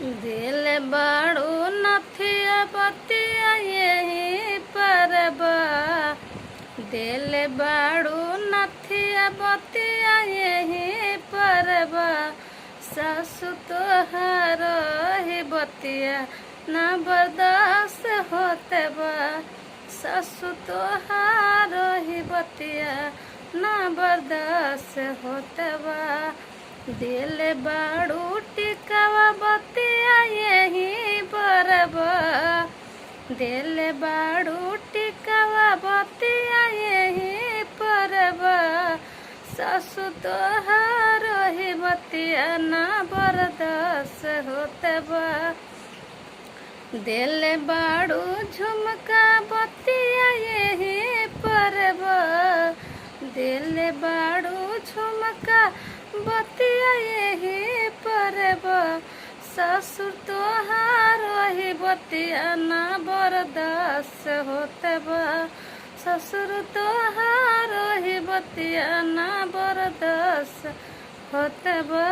दिल बाड़ू नथिया बतिया यही परबा। दिल बाड़ू नथिया बतिया यही परबा। सासु तोहार ही बतिया ना बर्दाश्त होते बा। सासु तोहार ही बतिया ना बर्दाश्त होते बा। दिल बाड़ू टिकावा बतिया यही परबा। दिल बाड़ू टिकावा बतिया यही परबा। सासु तोहार ही बतिया ना बर्दाश्त होते बा। दिल बाड़ू झुमका बतिया यही परबा। दिल बाड़ू झुमका बतिया यही परबा। ससुर तोहार ही बतिया ना बर्दाश्त होते बा। ससुर तोहार ही बतिया ना बर्दाश्त होते बा।